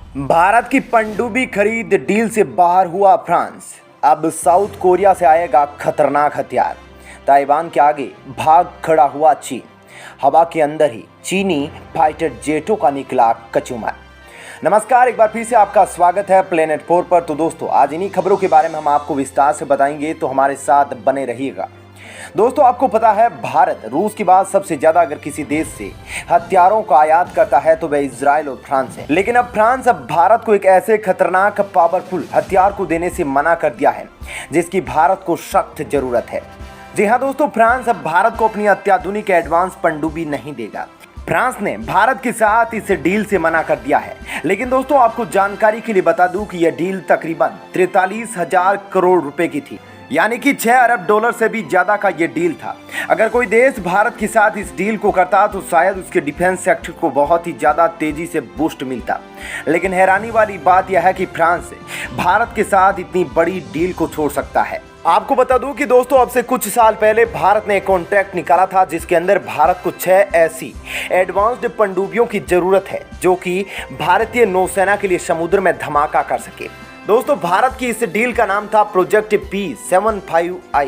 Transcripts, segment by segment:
भारत की पनडुब्बी खरीद डील से बाहर हुआ फ्रांस। अब साउथ कोरिया से आएगा खतरनाक हथियार। ताइवान के आगे भाग खड़ा हुआ चीन। हवा के अंदर ही चीनी फाइटर जेटों का निकला कचूमर। नमस्कार, एक बार फिर से आपका स्वागत है प्लेनेट 4 पर। तो दोस्तों, आज इन्हीं खबरों के बारे में हम आपको विस्तार से बताएंगे, तो हमारे साथ बने रहिएगा। दोस्तों, आपको पता है भारत रूस के बाद सबसे ज्यादा अगर किसी देश से हथियारों का आयात करता है तो वह इजराइल और फ्रांस है। लेकिन अब फ्रांस भारत को एक ऐसे खतरनाक पावरफुल हथियार को देने से मना कर दिया है जिसकी भारत को सख्त जरूरत है। जी हाँ दोस्तों, फ्रांस अब भारत को अपनी अत्याधुनिक एडवांस पनडुब्बी नहीं देगा। फ्रांस ने भारत के साथ इस डील से मना कर दिया है। लेकिन दोस्तों, आपको जानकारी के लिए बता दूं कि यह डील तकरीबन 43,000 करोड़ रुपए की थी, यानी कि 6 अरब डॉलर से भी ज्यादा का ये डील था। अगर कोई देश भारत के साथ इस डील को करता तो शायद उसके डिफेंस सेक्टर को बहुत ही ज्यादा तेजी से बूस्ट मिलता। लेकिन हैरानी वाली बात यह है कि फ्रांस भारत के साथ इतनी बड़ी डील को छोड़ सकता है। आपको बता दूं कि दोस्तों, अब से कुछ साल पहले भारत ने एक कॉन्ट्रैक्ट निकाला था जिसके अंदर भारत को 6 ऐसी एडवांस्ड पनडुब्बियों की जरूरत है जो कि भारतीय नौसेना के लिए समुद्र में धमाका कर सके। दोस्तों, भारत की इस डील का नाम था प्रोजेक्ट P75I,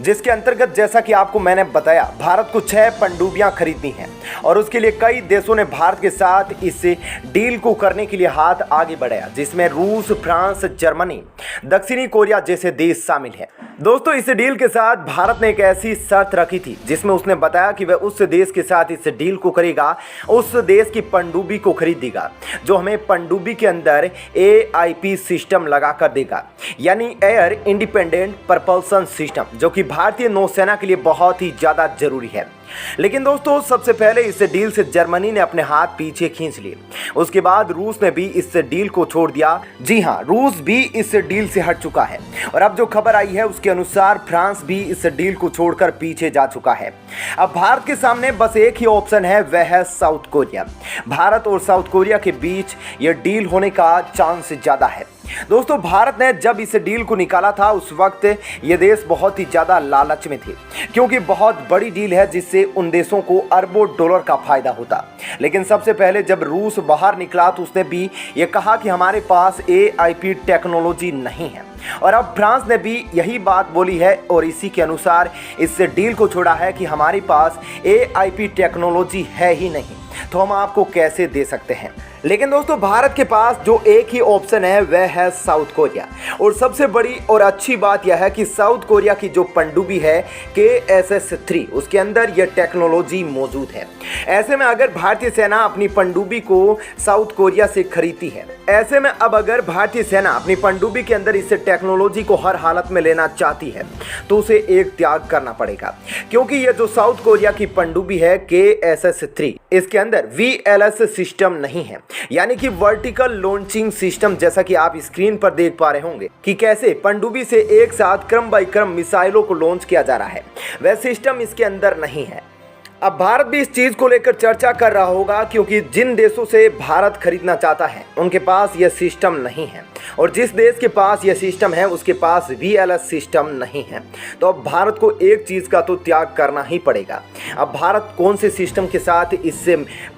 जिसके अंतर्गत जैसा कि आपको मैंने बताया, भारत को 6 पनडुब्बियां खरीदनी हैं और उसके लिए कई देशों ने भारत के साथ इस डील को करने के लिए हाथ आगे बढ़ाया, जिसमें रूस, फ्रांस, जर्मनी, दक्षिणी कोरिया जैसे देश शामिल हैं। दोस्तों, इस डील के साथ भारत ने एक ऐसी शर्त रखी थी जिसमें उसने बताया कि वह उस देश के साथ इस डील को करेगा, उस देश की पनडुब्बी को खरीदेगा जो हमें पनडुब्बी के अंदर AIP सिस्टम लगा कर देगा, यानी एयर इंडिपेंडेंट प्रपल्सन सिस्टम, जो कि भारतीय नौसेना के लिए बहुत ही ज्यादा जरूरी है। लेकिन दोस्तों, सबसे पहले इस डील से जर्मनी ने अपने हाथ पीछे खींच लिए। उसके बाद रूस ने भी इस डील को छोड़ दिया। जी हां, रूस भी इस डील से हट चुका है और अब जो खबर आई है उसके अनुसार फ्रांस भी इस डील को छोड़कर पीछे जा चुका है। अब भारत के सामने बस एक ही ऑप्शन है, वह है साउथ कोरिया। भारत और साउथ कोरिया के बीच यह डील होने का चांस ज्यादा है। दोस्तों, भारत ने जब इस डील को निकाला था उस वक्त ये देश बहुत ही ज्यादा लालच में थे, क्योंकि बहुत बड़ी डील है जिससे उन देशों को अरबों डॉलर का फायदा होता। लेकिन सबसे पहले जब रूस बाहर निकला तो उसने भी ये कहा कि हमारे पास AIP टेक्नोलॉजी नहीं है, और अब फ्रांस ने भी यही बात बोली है और इसी के अनुसार इस डील को छोड़ा है कि हमारे पास AIP टेक्नोलॉजी है ही नहीं, तो हम आपको कैसे दे सकते हैं। लेकिन दोस्तों, भारत के पास जो एक ही ऑप्शन है वह है साउथ कोरिया, और सबसे बड़ी और अच्छी बात यह है कि साउथ कोरिया की जो पनडुब्बी है KSS-3, उसके अंदर यह टेक्नोलॉजी मौजूद है। ऐसे में अगर भारतीय सेना अपनी पनडुब्बी को साउथ कोरिया से खरीदती है, ऐसे में अब अगर भारतीय सेना अपनी पनडुब्बी के अंदर इस टेक्नोलॉजी को हर हालत में लेना चाहती है तो उसे एक त्याग करना पड़ेगा, क्योंकि यह जो साउथ कोरिया की पनडुब्बी है KSS-3, इसके अंदर VLS सिस्टम नहीं है, यानी कि वर्टिकल लॉन्चिंग सिस्टम। जैसा कि आप स्क्रीन पर देख पा रहे होंगे कि कैसे पनडुब्बी से एक साथ क्रम बाई क्रम मिसाइलों को लॉन्च किया जा रहा है, वह सिस्टम इसके अंदर नहीं है। अब भारत भी इस चीज को लेकर चर्चा कर रहा होगा, क्योंकि जिन देशों से भारत खरीदना चाहता है उनके पास यह सिस्टम नहीं है, और जिस देश के पास यह सिस्टम है उसके पास VLS सिस्टम नहीं है। तो अब भारत को एक चीज का तो त्याग करना ही पड़ेगा। अब भारत कौन से सिस्टम के साथ इस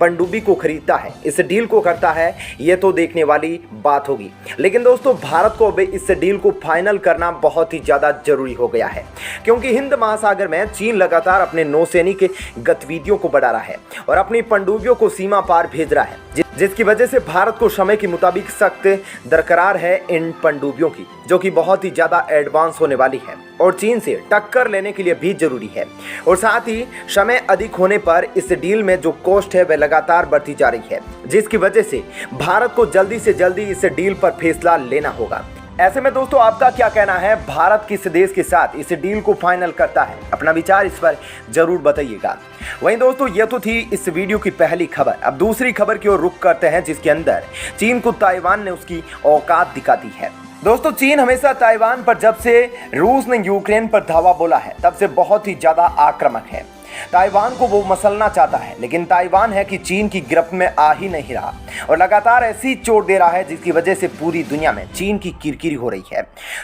पनडुब्बी को खरीदता है, इस डील को करता है, यह तो देखने वाली बात होगी। लेकिन दोस्तों, भारत को अब इस डील को फाइनल करना बहुत ही ज्यादा जरूरी हो गया है, क्योंकि हिंद महासागर में चीन लगातार अपने नौसैनिक गतिविधियों को बढ़ा रहा है और अपनी पनडुब्बियों को सीमा पार भेज रहा है, जिसकी वजह से भारत को समय के मुताबिक सख्त दरकार है इन पनडुब्बियों की, जो कि बहुत ही ज्यादा एडवांस होने वाली है और चीन से टक्कर लेने के लिए भी जरूरी है। और साथ ही समय अधिक होने पर इस डील में जो कॉस्ट है वह लगातार बढ़ती जा रही है, जिसकी वजह से भारत को जल्दी से जल्दी इस डील पर फैसला लेना होगा। ऐसे में दोस्तों, आपका क्या कहना है? भारत किस देश के साथ इस डील को फाइनल करता है? अपना विचार इस पर जरूर बताइएगा। वहीं दोस्तों, ये तो थी इस वीडियो की पहली खबर। अब दूसरी खबर की ओर रुख करते हैं, जिसके अंदर चीन को ताइवान ने उसकी औकात दिखा दी है। दोस्तों, चीन हमेशा ताइवान पर, जब से रूस ने यूक्रेन पर धावा बोला है, तब से बहुत ही ज्यादा आक्रामक है। ताइवान को वो मसलना चाहता है, लेकिन ताइवान है कि चीन की गिरफ्त में आ ही नहीं रहा और लगातार ऐसी चोट दे रहा है जिसकी वजह से पूरी दुनिया में चीन की किरकिरी हो रही है।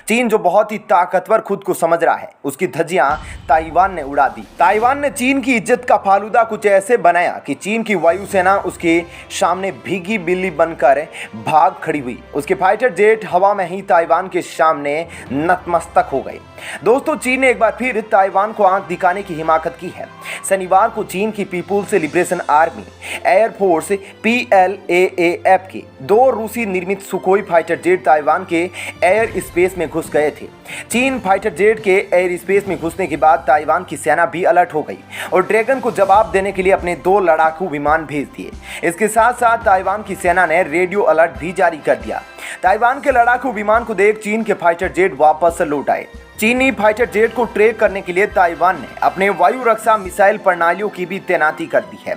चीन जो बहुत ही ताकतवर खुद को समझ रहा है, उसकी धज्जियां ताइवान ने उड़ा दी। ताइवान ने चीन की इज्जत का फालूदा कुछ ऐसे बनाया कि चीन की वायुसेना उसके सामने भीगी बिल्ली बनकर भाग खड़ी हुई। उसके फाइटर जेट हवा में ही ताइवान के सामने नतमस्तक हो गए। दोस्तों, चीन ने एक बार फिर ताइवान को आंख दिखाने की हिमाकत की है। शनिवार को चीन की People's Liberation Army air force PLAAF के 2 रूसी निर्मित सुखोई फाइटर जेट ताइवान के एयर स्पेस में घुस गए थे। चीन फाइटर जेट के एयर स्पेस में घुसने के बाद ताइवान की सेना भी अलर्ट हो गई और ड्रैगन को जवाब देने के लिए अपने 2 लड़ाकू विमान भेज दिए। इसके साथ साथ ताइवान की सेना ने रेडियो अलर्ट भी जारी कर दिया। ताइवान के लड़ाकू विमान को देख चीन के फाइटर जेट वापस लौट आए। चीनी फाइटर जेट को ट्रैक करने के लिए ताइवान ने अपने वायु रक्षा मिसाइल प्रणालियों की भी तैनाती कर दी है।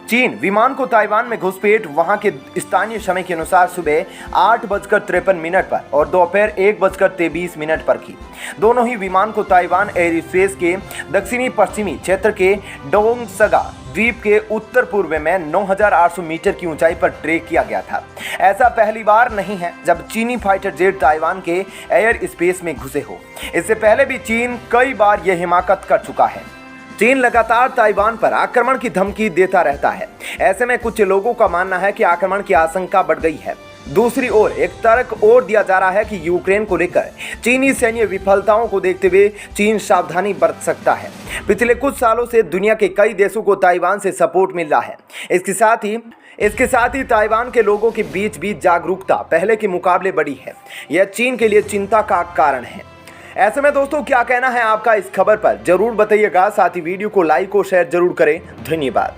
चीन विमान को ताइवान में घुसपैठ वहां के स्थानीय समय के अनुसार सुबह 8:53 पर और दोपहर 1:23 पर की। दोनों ही विमान को ताइवान एयर स्पेस के दक्षिणी पश्चिमी क्षेत्र के डोंगसगा द्वीप के उत्तर पूर्व में 9,800 मीटर की ऊंचाई पर ट्रैक किया गया था। ऐसा पहली बार नहीं है जब चीनी फाइटर जेट ताइवान के एयर स्पेस में घुसे हो। इससे पहले भी चीन कई बार यह हिमाकत कर चुका है। चीन लगातार ताइवान पर आक्रमण की धमकी देता रहता है। ऐसे में कुछ लोगों का मानना है कि आक्रमण की आशंका बढ़ गई है। दूसरी ओर एक तर्क और दिया जा रहा है कि यूक्रेन को लेकर चीनी सैन्य विफलताओं को देखते हुए चीन सावधानी बरत सकता है। पिछले कुछ सालों से दुनिया के कई देशों को ताइवान से सपोर्ट मिल रहा है। इसके साथ ही ताइवान के लोगों के बीच भी जागरूकता पहले के मुकाबले बढ़ी है। यह चीन के लिए चिंता का कारण है। ऐसे में दोस्तों, क्या कहना है आपका इस खबर पर जरूर बताइएगा। साथ ही वीडियो को लाइक और शेयर जरूर करें। धन्यवाद।